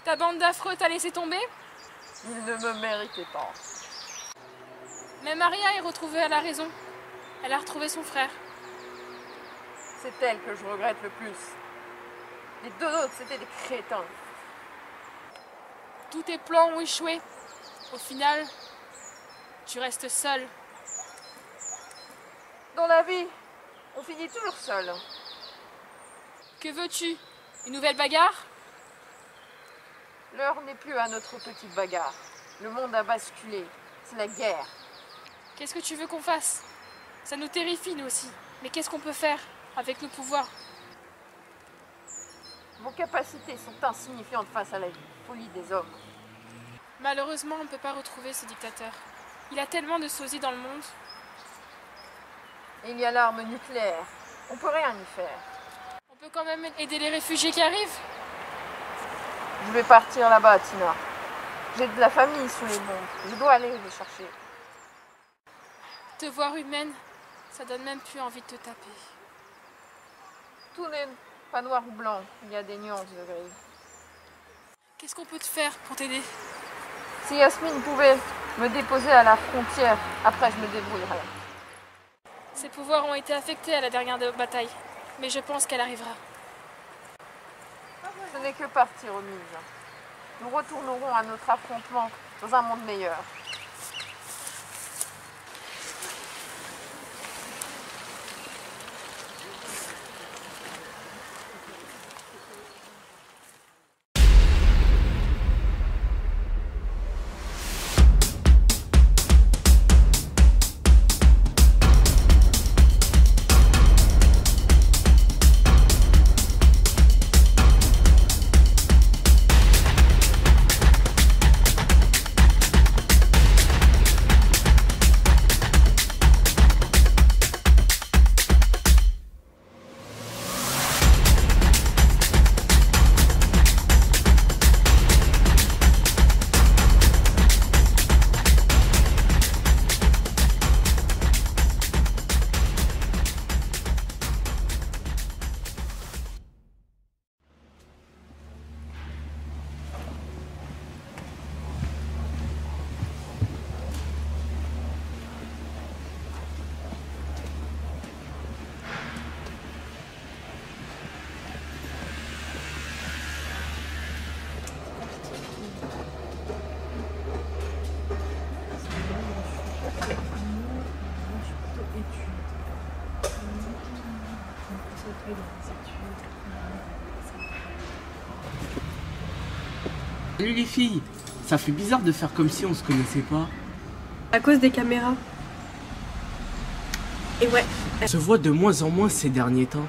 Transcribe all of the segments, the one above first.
Ta bande d'affreux t'a laissé tomber? Il ne me méritait pas. Mais Maria est retrouvée à la raison. Elle a retrouvé son frère. C'est elle que je regrette le plus. Les deux autres, c'était des crétins. Tous tes plans ont échoué. Au final, tu restes seul. Dans la vie, on finit toujours seul. Que veux-tu? Une nouvelle bagarre? L'heure n'est plus à notre petite bagarre. Le monde a basculé. C'est la guerre. Qu'est-ce que tu veux qu'on fasse? Ça nous terrifie, nous aussi. Mais qu'est-ce qu'on peut faire avec nos pouvoirs? Vos capacités sont insignifiantes face à la folie des hommes. Malheureusement, on ne peut pas retrouver ce dictateur. Il a tellement de sosies dans le monde. Et il y a l'arme nucléaire. On peut rien y faire. On peut quand même aider les réfugiés qui arrivent. Je vais partir là-bas, Tina. J'ai de la famille sous les bombes. Je dois aller les chercher. Te voir humaine, ça donne même plus envie de te taper. Tout n'est pas noir ou blanc. Il y a des nuances de gris. Qu'est-ce qu'on peut te faire pour t'aider? Si Yasmine pouvait me déposer à la frontière, après je me débrouillerai. Ses pouvoirs ont été affectés à la dernière bataille, mais je pense qu'elle arrivera. Ce n'est que partie remise. Nous retournerons à notre affrontement dans un monde meilleur. Salut les filles, ça fait bizarre de faire comme si on se connaissait pas. À cause des caméras. Et ouais, On se voit de moins en moins ces derniers temps.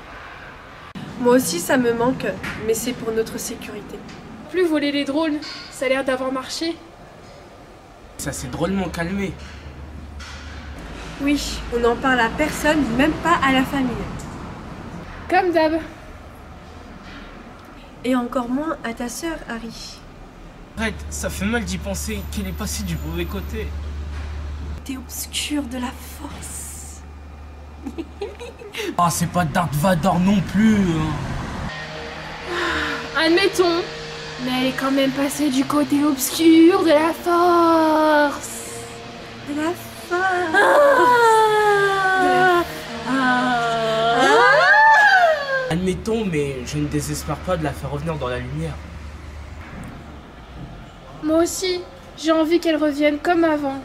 moi aussi ça me manque, mais c'est pour notre sécurité. Plus voler les drones, ça a l'air d'avoir marché. Ça s'est drôlement calmé. Oui, on n'en parle à personne, même pas à la famille. Comme d'hab. Et encore moins à ta sœur, Harry. Arrête, ça fait mal d'y penser qu'elle est passée du mauvais côté. T'es obscur de la force. Ah, c'est pas Darth Vader non plus. Admettons. Mais elle est quand même passée du côté obscur de la force. De la force. Admettons, mais je ne désespère pas de la faire revenir dans la lumière. Moi aussi, j'ai envie qu'elle revienne comme avant.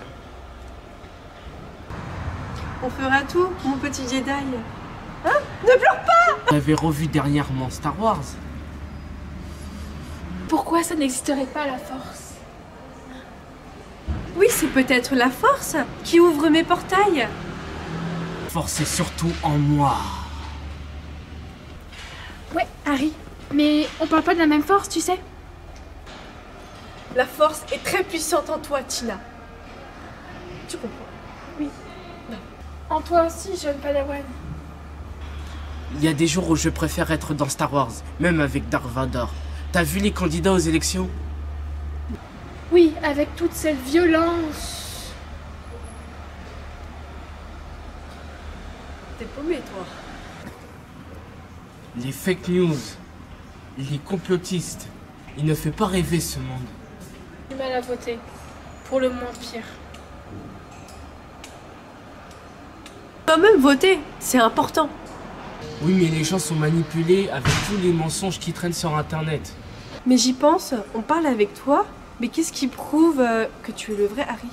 On fera tout, mon petit Jedi. Hein? Ne pleure pas! J'avais revu dernièrement Star Wars. Pourquoi ça n'existerait pas la force? Oui, c'est peut-être la force qui ouvre mes portails. Force est surtout en moi. Ouais, Harry. Mais on parle pas de la même force, tu sais. La force est très puissante en toi, Tina. Tu comprends? Oui. En toi aussi, jeune Padawan. Il y a des jours où je préfère être dans Star Wars, même avec Darth Vader. T'as vu les candidats aux élections? Oui, avec toute cette violence. T'es paumé, toi. Les fake news, les complotistes, Il ne fait pas rêver ce monde. J'ai du mal à voter. Pour le moins pire. Quand même voter, c'est important. Oui, mais les gens sont manipulés avec tous les mensonges qui traînent sur Internet. Mais j'y pense, on parle avec toi, mais qu'est-ce qui prouve que tu es le vrai Harry?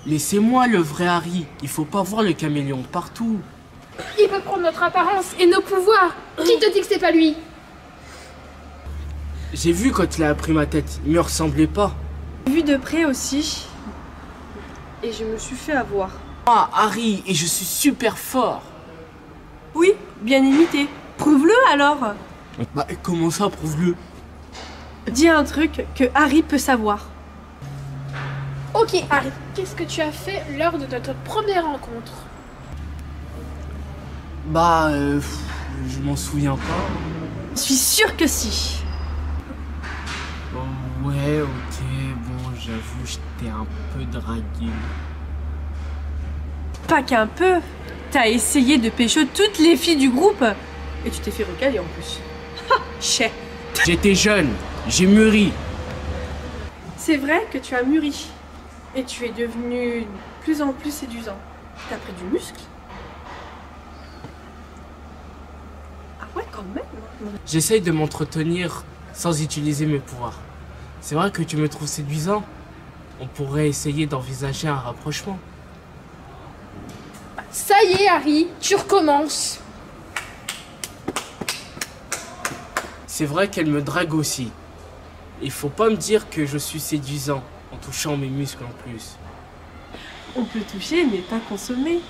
Laissez-moi le vrai Harry. Il faut pas voir le caméléon partout. Il peut prendre notre apparence et nos pouvoirs. Qui te dit que c'est pas lui? J'ai vu quand il a pris ma tête. Il me ressemblait pas. J'ai vu de près aussi, et je me suis fait avoir. Ah, Harry, et je suis super fort. Oui, bien imité. Prouve-le alors. Bah, comment ça, prouve-le? Dis un truc que Harry peut savoir. Ok, Harry, qu'est-ce que tu as fait lors de notre première rencontre? Bah, je m'en souviens pas. Je suis sûre que si. Oh, ouais, ok, bon, j'avoue, je t'ai un peu dragué. Pas qu'un peu. T'as essayé de pécho toutes les filles du groupe. Et tu t'es fait recaler en plus. Ha, chais. J'étais jeune, j'ai mûri. C'est vrai que tu as mûri. Et tu es devenu de plus en plus séduisant. T'as pris du muscle. Ah ouais, quand même. J'essaye de m'entretenir sans utiliser mes pouvoirs. C'est vrai que tu me trouves séduisant. On pourrait essayer d'envisager un rapprochement. Ça y est, Harry, tu recommences. C'est vrai qu'elle me drague aussi. Il faut pas me dire que je suis séduisant en touchant mes muscles en plus. On peut toucher, mais pas consommer.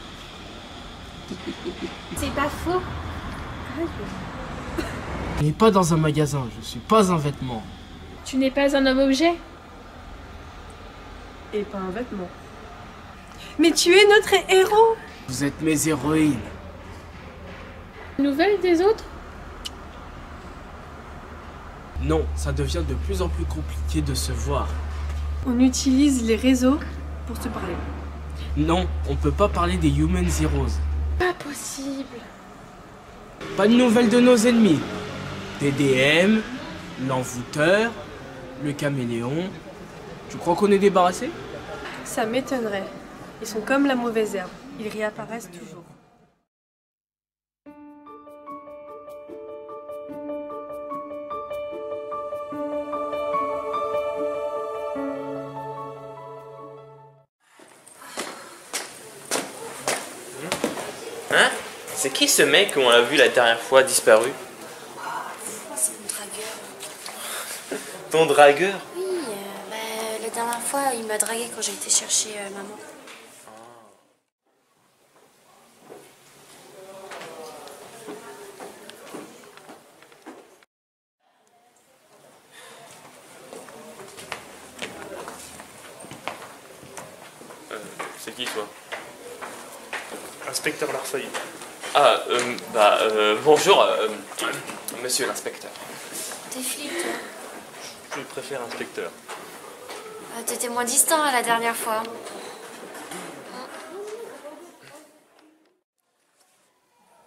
C'est pas faux. Je n'ai pas dans un magasin, je suis pas un vêtement. Tu n'es pas un homme-objet? Et pas un vêtement. Mais tu es notre héros. Vous êtes mes héroïnes. Nouvelles des autres? Non, ça devient de plus en plus compliqué de se voir. On utilise les réseaux pour se parler. Non, on peut pas parler des Human Heroes. Pas possible. Pas de nouvelles de nos ennemis. TDM, l'envoûteur, le caméléon. Tu crois qu'on est débarrassé? Ça m'étonnerait. Ils sont comme la mauvaise herbe. Ils réapparaissent toujours. Hein? C'est qui ce mec qu'on a vu la dernière fois disparu? C'est mon dragueur. Ton dragueur? Oui, la dernière fois, il m'a dragué quand j'ai été chercher maman. C'est qui toi? Inspecteur Larfeuille. Ah, bonjour, monsieur l'inspecteur. T'es flic, toi? Je préfère inspecteur. Ah, t'étais moins distant la dernière fois.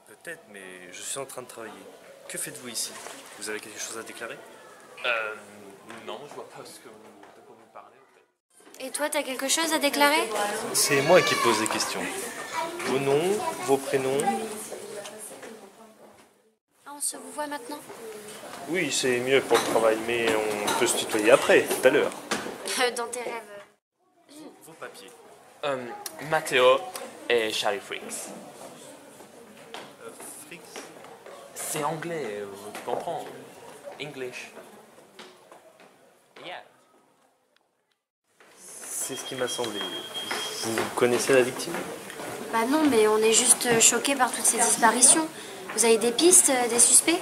Peut-être, mais je suis en train de travailler. Que faites-vous ici? Vous avez quelque chose à déclarer? Non, je vois pas de quoi vous parlez. En fait. Et toi, t'as quelque chose à déclarer? C'est moi qui pose des questions. Vos noms, vos prénoms. Ah, on se vous voit maintenant? Oui, c'est mieux pour le travail, mais on peut se tutoyer après, tout à l'heure. Dans tes rêves. Vos papiers. Matteo et Charlie Freaks. Frix. C'est anglais, tu comprends? English. Yeah. C'est ce qui m'a semblé. Vous connaissez la victime? Bah non, mais on est juste choqués par toutes ces disparitions. Vous avez des pistes, des suspects?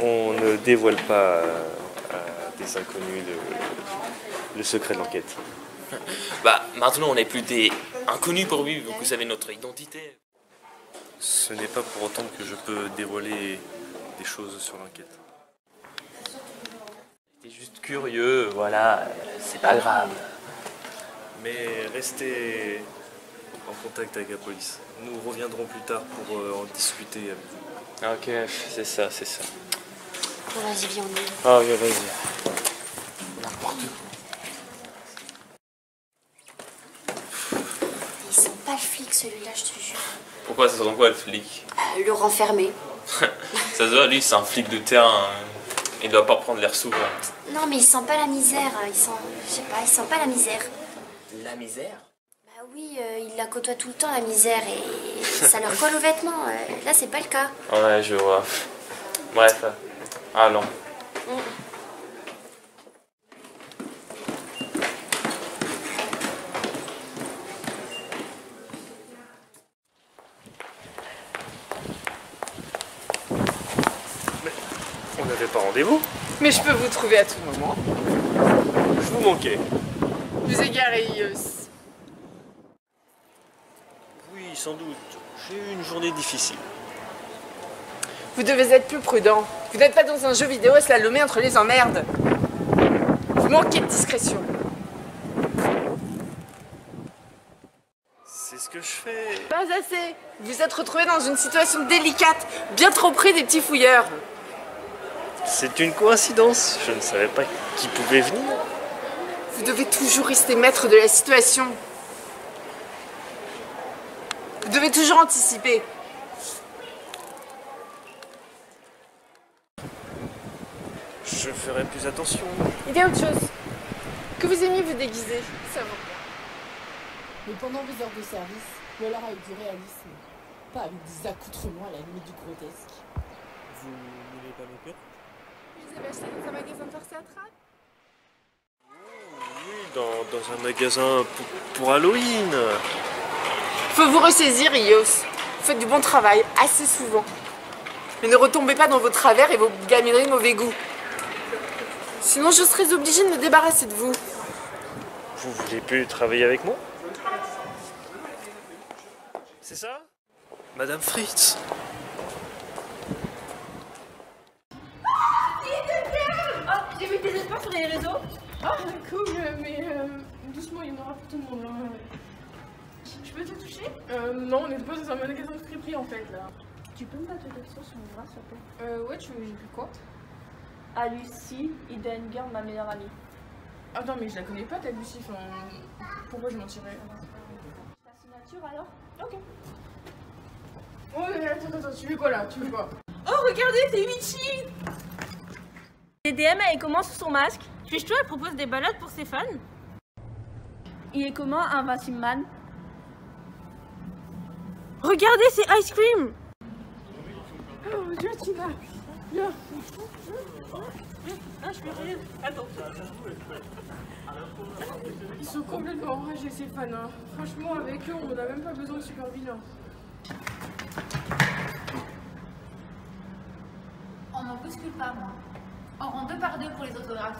On ne dévoile pas à des inconnus le secret de l'enquête. Bah, maintenant on n'est plus des inconnus pour lui, vous savez notre identité. Ce n'est pas pour autant que je peux dévoiler des choses sur l'enquête. J'étais juste curieux, voilà, c'est pas grave. Mais restez en contact avec la police. Nous reviendrons plus tard pour en discuter avec vous. Ok, c'est ça, c'est ça. Bon, vas-y, viens, on y va. Ah oui, vas-y. Il sent pas le flic, celui-là, je te jure. Pourquoi ça sent quoi le flic? Le renfermer. Ça se voit, lui c'est un flic de terrain. Il doit pas prendre l'air souvent. Non, mais il sent pas la misère. Il sent, je sais pas, il sent pas la misère. La misère? Bah oui, il la côtoie tout le temps, la misère, et ça leur colle aux vêtements. Là, c'est pas le cas. Ouais, je vois. Bref. Allons. On n'avait pas rendez-vous. Mais je peux vous trouver à tout moment. Je vous manquais. Vous égarez, Ios. Oui, sans doute. J'ai eu une journée difficile. Vous devez être plus prudent. Vous n'êtes pas dans un jeu vidéo à slalomer entre les emmerdes. Vous manquez de discrétion. C'est ce que je fais. Pas assez. Vous êtes retrouvé dans une situation délicate, bien trop près des petits fouilleurs. C'est une coïncidence. Je ne savais pas qui pouvait venir. Vous devez toujours rester maître de la situation. Vous devez toujours anticiper. Je ferai plus attention. Il y a autre chose. Que vous aimiez vous déguiser, ça va. Mais pendant vos heures de service, ou alors avec du réalisme, pas avec des accoutrements à la limite du grotesque. Vous n'aimez pas mes peurs? Vous avez acheté dans un magasin de farce théâtrale? Oui, dans un magasin pour Halloween. Faut vous ressaisir, Ios. Vous faites du bon travail, assez souvent. Mais ne retombez pas dans vos travers et vos gamineries de mauvais goût. Sinon, je serais obligée de me débarrasser de vous. Vous voulez plus travailler avec moi? C'est ça? Madame Fritz. J'ai vu tes espoirs sur les réseaux. Ah, cool, mais doucement, il y en aura pour tout le monde. Hein. Je peux te toucher? Non, on est pas dans un magasin de friperie en fait là. Tu peux me battre le texto sur mon bras s'il te plaît? Ouais, tu veux que j'écris quoi? À Lucie, Eden Girl, ma meilleure amie. Ah non, mais je la connais pas ta Lucie, enfin. Pourquoi je mentirais? Ta signature alors? Ok. Oh, mais attends, tu veux quoi là? Tu veux quoi? Oh, regardez, c'est Michi! DM, elle est comment sous son masque? Twitch2, elle propose des balades pour ses fans. Il est comment Invincible Man? Regardez, c'est Ice Cream! Oh mon dieu, Tina! Viens! Ah, je peux rire. Attends. Ils sont complètement enragés ces fans, hein. Franchement, avec eux, on n'a même pas besoin de super vilains. On m'en bouscule pas, moi. On rend 2 par 2 pour les autographes.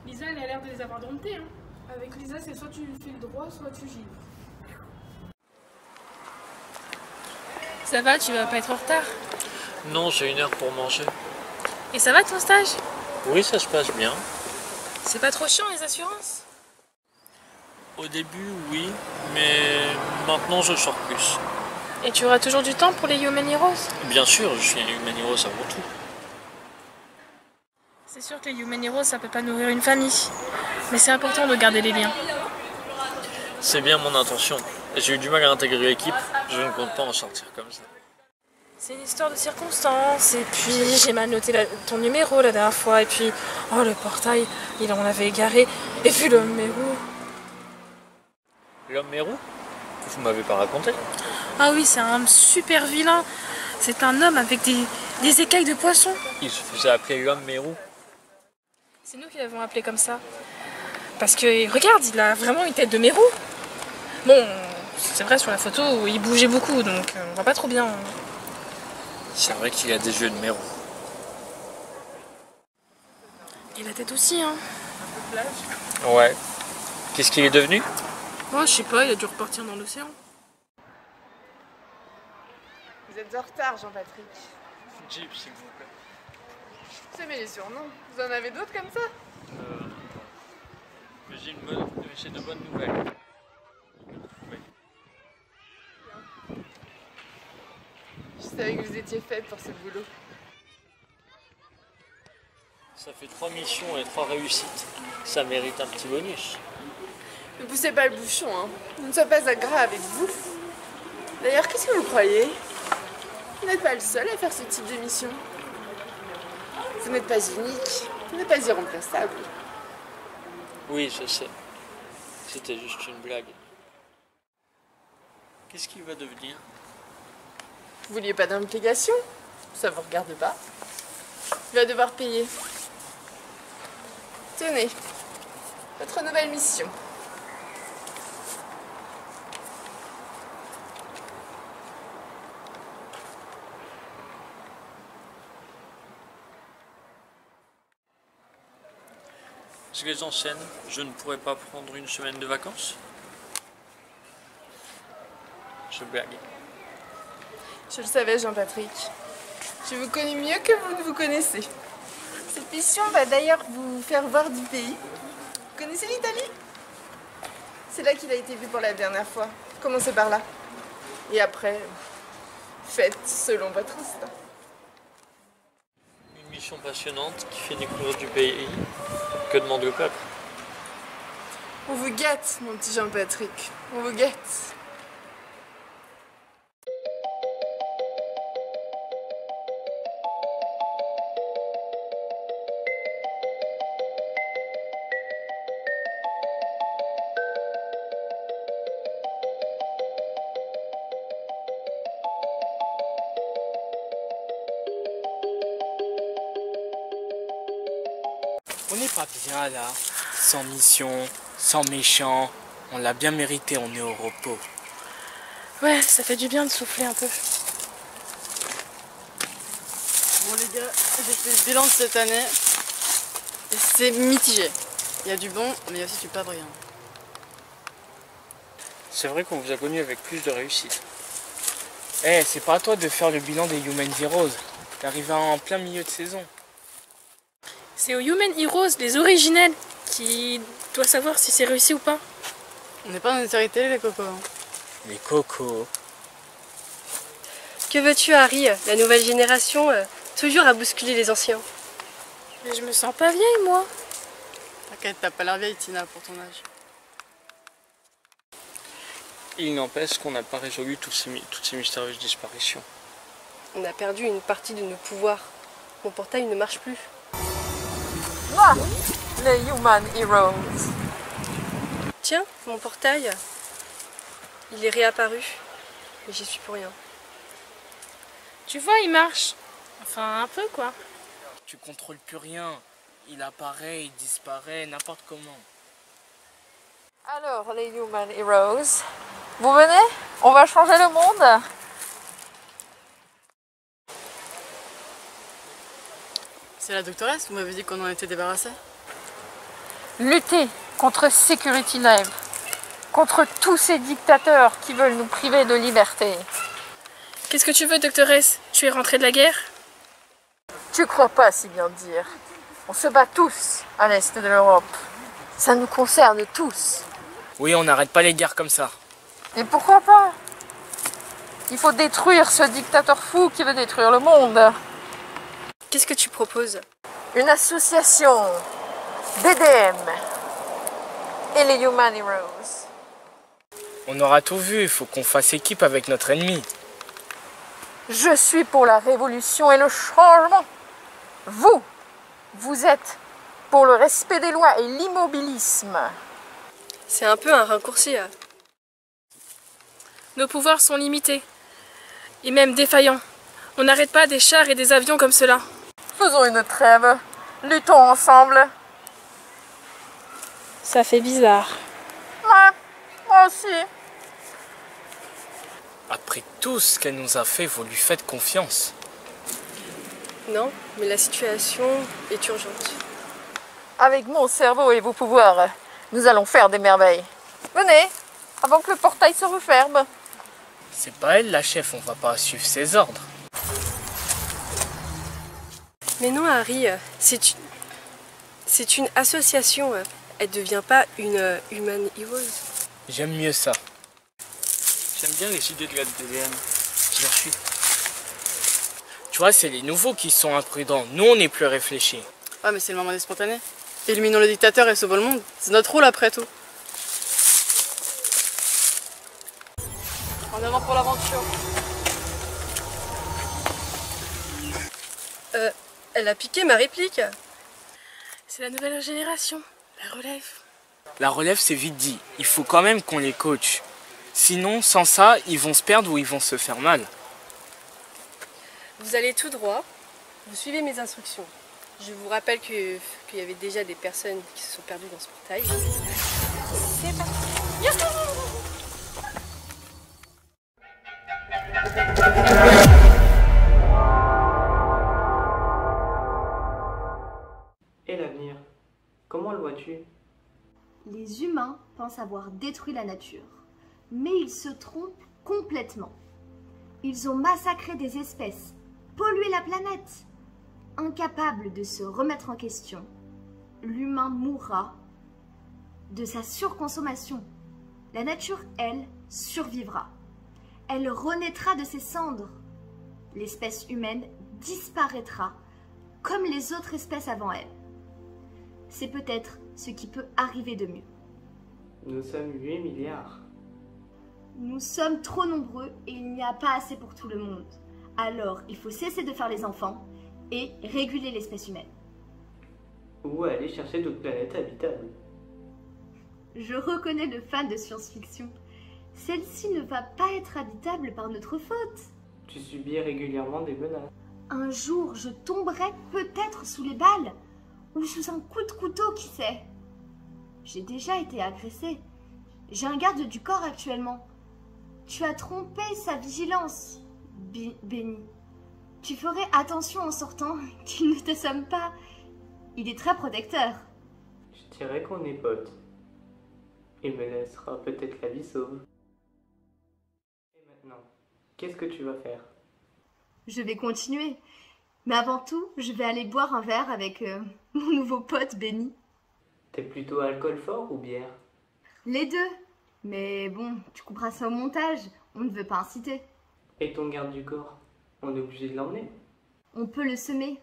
Lisa, elle a l'air de les avoir domptés, hein. Avec Lisa, c'est soit tu fais le droit, soit tu gilles. Ça va, tu vas pas être en retard? Non, j'ai 1 heure pour manger. Et ça va ton stage? Oui, ça se passe bien. C'est pas trop chiant les assurances? Au début, oui, mais maintenant je sors plus. Et tu auras toujours du temps pour les Human Heroes? Bien sûr, je suis un Human Heroes avant tout. C'est sûr que les Human Heroes, ça peut pas nourrir une famille. Mais c'est important de garder les liens. C'est bien mon intention. J'ai eu du mal à intégrer l'équipe, je ne compte pas en sortir comme ça. C'est une histoire de circonstances, et puis j'ai mal noté ton numéro la dernière fois, et puis, oh le portail, on l'avait égaré, et puis l'homme mérou. L'homme mérou? Vous m'avez pas raconté? Ah oui, c'est un super vilain. C'est un homme avec des écailles de poisson. Il se faisait appeler l'homme mérou. C'est nous qui l'avons appelé comme ça. Parce que, regarde, il a vraiment une tête de mérou. Bon, c'est vrai, sur la photo, il bougeait beaucoup, donc on voit pas trop bien. C'est vrai qu'il a des yeux de mérou. Et la tête aussi, hein. Ouais. Qu'est-ce qu'il est devenu? Oh, je sais pas, il a dû repartir dans l'océan. Vous êtes en retard, Jean-Patrick. Jeep, s'il vous plaît. C'est mes surnoms. Vous en avez d'autres comme ça? Mais j'ai de bonnes nouvelles. Oui. Je savais que vous étiez fait pour ce boulot. Ça fait 3 missions et 3 réussites. Ça mérite un petit bonus. Ne poussez pas le bouchon, hein. Ne soyez pas agréable avec vous. D'ailleurs, qu'est-ce que vous croyez? Vous n'êtes pas le seul à faire ce type de mission. Vous n'êtes pas unique. Vous n'êtes pas irremplaçable. Oui, je sais. C'était juste une blague. Qu'est-ce qu'il va devenir? Vous vouliez pas d'implication? Ça vous regarde pas. Il va devoir payer. Tenez, votre nouvelle mission. Je les enchaîne. Je ne pourrais pas prendre une semaine de vacances? Je blague. Je le savais, Jean-Patrick. Je vous connais mieux que vous ne vous connaissez. Cette mission va d'ailleurs vous faire voir du pays. Vous connaissez l'Italie? C'est là qu'il a été vu pour la dernière fois. Commencez par là. Et après, faites selon votre instinct. Une mission passionnante qui fait découvrir du pays. Que demande le peuple? On vous gâte, mon petit Jean-Patrick. On vous gâte. On n'est pas bien là, sans mission, sans méchant. On l'a bien mérité, on est au repos. Ouais, ça fait du bien de souffler un peu. Bon les gars, j'ai fait le bilan de cette année et c'est mitigé. Il y a du bon, mais il y a aussi du pas brillant. C'est vrai qu'on vous a connu avec plus de réussite. Eh, c'est pas à toi de faire le bilan des Human Heroes. T'es arrivé en plein milieu de saison. C'est aux Human Heroes, les originels, qui doit savoir si c'est réussi ou pas. On n'est pas dans une série télé les cocos. Les cocos. Que veux-tu, Harry? La nouvelle génération, toujours à bousculer les anciens. Mais je me sens pas vieille, moi. T'inquiète, t'as pas l'air vieille, Tina, pour ton âge. Il n'empêche qu'on n'a pas résolu toutes ces mystérieuses disparitions. On a perdu une partie de nos pouvoirs. Mon portail ne marche plus. Moi, les Human Heroes. Tiens, mon portail, il est réapparu. Mais j'y suis pour rien. Tu vois, il marche. Enfin, un peu, quoi. Tu contrôles plus rien. Il apparaît, il disparaît, n'importe comment. Alors, les Human Heroes, vous venez? On va changer le monde? C'est la doctoresse, vous m'avez dit qu'on en était débarrassé. Lutter contre Security Live, contre tous ces dictateurs qui veulent nous priver de liberté. Qu'est-ce que tu veux, doctoresse? Tu es rentrée de la guerre? Tu crois pas si bien dire. On se bat tous à l'est de l'Europe. Ça nous concerne tous. Oui, on n'arrête pas les guerres comme ça. Et pourquoi pas? Il faut détruire ce dictateur fou qui veut détruire le monde. Qu'est-ce que tu proposes? Une association DDM et les Human Heroes. On aura tout vu, il faut qu'on fasse équipe avec notre ennemi. Je suis pour la révolution et le changement. Vous êtes pour le respect des lois et l'immobilisme. C'est un peu un raccourci. Nos pouvoirs sont limités. Et même défaillants. On n'arrête pas des chars et des avions comme cela. Faisons une trêve. Luttons ensemble. Ça fait bizarre. Ouais, moi aussi. Après tout ce qu'elle nous a fait, vous lui faites confiance. Non, mais la situation est urgente. Avec mon cerveau et vos pouvoirs, nous allons faire des merveilles. Venez, avant que le portail se referme. C'est pas elle la chef, on va pas suivre ses ordres. Mais non, Harry, c'est une association. Elle ne devient pas une Human Heroes. J'aime mieux ça. J'aime bien les idées de la DDM. Je leur suis. Tu vois, c'est les nouveaux qui sont imprudents. Nous, on est plus réfléchis. Ouais, mais c'est le moment des spontanés. Éliminons le dictateur et sauvons le monde. C'est notre rôle après tout. En avant pour l'aventure. Elle a piqué ma réplique. C'est la nouvelle génération, la relève. La relève, c'est vite dit. Il faut quand même qu'on les coach. Sinon, sans ça, ils vont se perdre ou ils vont se faire mal. Vous allez tout droit, vous suivez mes instructions. Je vous rappelle qu'il y avait déjà des personnes qui se sont perdues dans ce portail. C'est parti. Et l'avenir, comment le vois-tu? Les humains pensent avoir détruit la nature, mais ils se trompent complètement. Ils ont massacré des espèces, pollué la planète. Incapable de se remettre en question, l'humain mourra de sa surconsommation. La nature, elle, survivra. Elle renaîtra de ses cendres. L'espèce humaine disparaîtra comme les autres espèces avant elle. C'est peut-être ce qui peut arriver de mieux. Nous sommes 8 milliards. Nous sommes trop nombreux et il n'y a pas assez pour tout le monde. Alors, il faut cesser de faire les enfants et réguler l'espèce humaine. Ou aller chercher d'autres planètes habitables. Je reconnais le fan de science-fiction. Celle-ci ne va pas être habitable par notre faute. Tu subis régulièrement des menaces. Un jour, je tomberai peut-être sous les balles, ou sous un coup de couteau, qui sait. J'ai déjà été agressée. J'ai un garde du corps actuellement. Tu as trompé sa vigilance, Benny. Tu ferais attention en sortant qu'il ne t'assomme pas. Il est très protecteur. Je dirais qu'on est potes. Il me laissera peut-être la vie sauve. Et maintenant, qu'est-ce que tu vas faire? Je vais continuer. Mais avant tout, je vais aller boire un verre avec mon nouveau pote Benny. T'es plutôt alcool fort ou bière? Les deux. Mais bon, tu couperas ça au montage. On ne veut pas inciter. Et ton garde du corps? On est obligé de l'emmener? On peut le semer.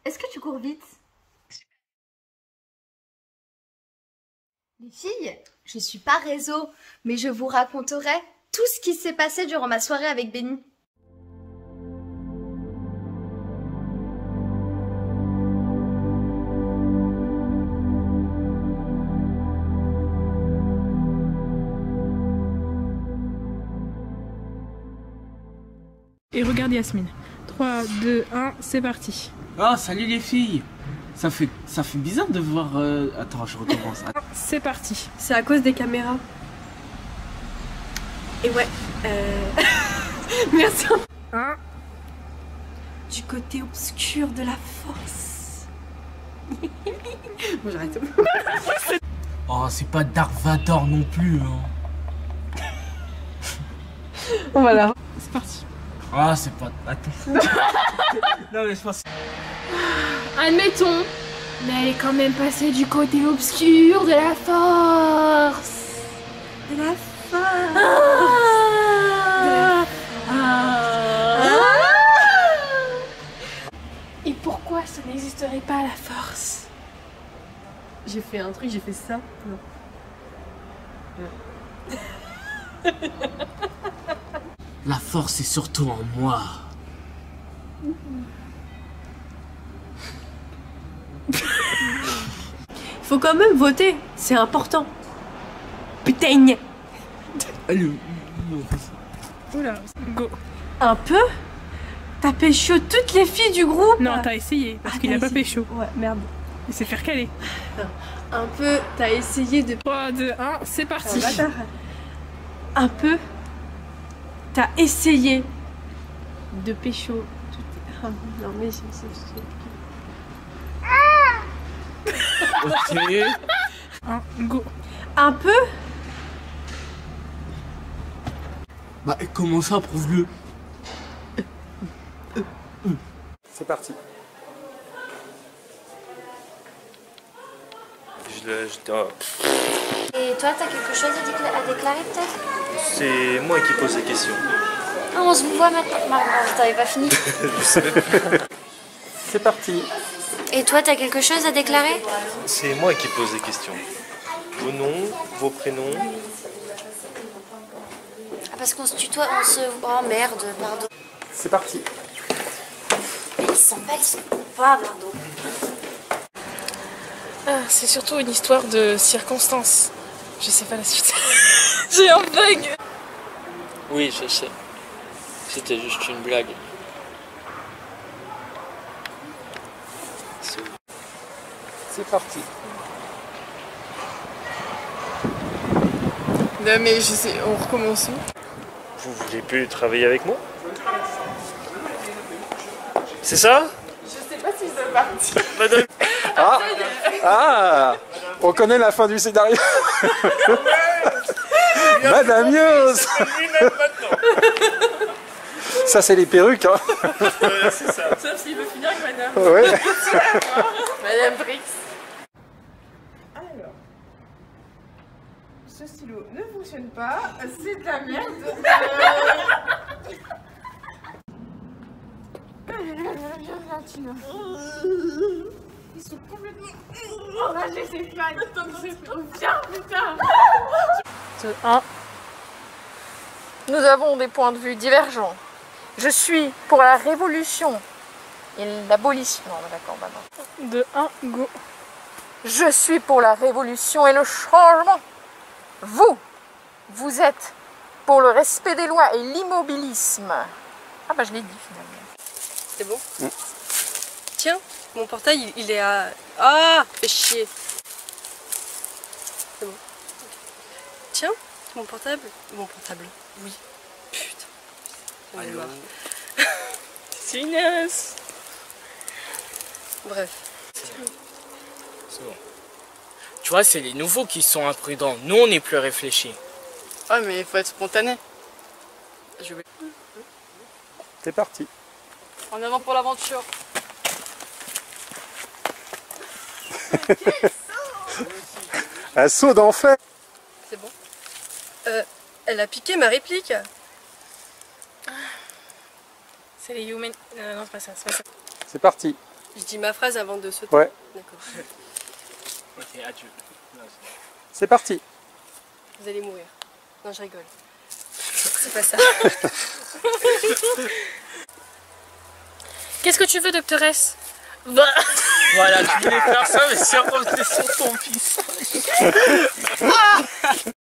Est-ce que tu cours vite? Les filles, je suis pas réseau, mais je vous raconterai tout ce qui s'est passé durant ma soirée avec Benny. Et regarde Yasmine. 3, 2, 1, c'est parti. Ah, salut les filles. Ça fait bizarre de voir... Attends, je recommence. C'est parti. C'est à cause des caméras. Et ouais, merci. Du côté obscur de la force. Bon, j'arrête. Oh, c'est pas Dark Vador non plus, hein. Voilà. C'est parti. Ah, c'est pas... Attends. Non, mais je pense... Admettons, mais elle est quand même passée du côté obscur de la force. De la force. Et pourquoi ça n'existerait pas la force? J'ai fait un truc, j'ai fait ça. Non. La force est surtout en moi. Faut quand même voter, c'est important. Putain. Allez. Oula, go. Un peu? T'as pécho toutes les filles du groupe? Non, t'as essayé, parce qu'il a pas pécho. Ouais, merde. Il s'est faire caler. Un peu, t'as essayé de... 3, 2, 1, c'est parti. Un peu, t'as essayé de pécho toutes... Ah, non mais Ok. 1, go. Un peu? Bah, comment ça, prouve-le. C'est parti. Et toi, t'as quelque chose à déclarer peut-être? C'est moi qui pose les questions. Ah, on se voit maintenant. Margot, t'avais pas fini? Je sais même pas. C'est parti. Et toi, t'as quelque chose à déclarer? C'est moi qui pose des questions. Vos noms, vos prénoms. Ah, parce qu'on se tutoie, on se... Oh merde, pardon. C'est parti. Ils sont pas, pardon. Ah, c'est surtout une histoire de circonstances. Je sais pas la suite. J'ai un bug. Oui, je sais. C'était juste une blague. C'est parti. Non mais je sais, on recommence où? Vous voulez plus travailler avec moi? C'est ça? Je sais pas si c'est parti. Ah, on connaît la fin du scénario. Madame Yos. Ça c'est les perruques, hein. C'est ça. Sauf s'il veut finir avec madame. Ouais. Madame Brix. Alors, ce stylo ne fonctionne pas, c'est de la merde. Ils sont complètement enragés, ces fans. Viens, putain. De 1. Nous avons des points de vue divergents. Je suis pour la révolution et l'abolition. Non, d'accord, bah non. De 1, go. Je suis pour la révolution et le changement. Vous êtes pour le respect des lois et l'immobilisme. Ah bah je l'ai dit finalement. C'est bon? Tiens, mon portail il est à... Ah, fais chier. C'est bon. Tiens, mon portable. Mon portable. Oui. Putain. J'en ai marre. C'est Inès. Bref. C'est bon. Tu vois, c'est les nouveaux qui sont imprudents. Nous, on est plus réfléchis. Ah mais il faut être spontané. Je vais... C'est parti. En avant pour l'aventure. Un saut d'enfer. C'est bon. Elle a piqué ma réplique. C'est les human... non, c'est pas ça, c'est pas ça. C'est parti. Je dis ma phrase avant de sauter. Ouais. D'accord. Ok, adieu. C'est parti. Vous allez mourir. Non, je rigole. C'est pas ça. Qu'est-ce que tu veux, doctoresse? Voilà, tu voulais faire ça, mais c'est revenu sur ton fils.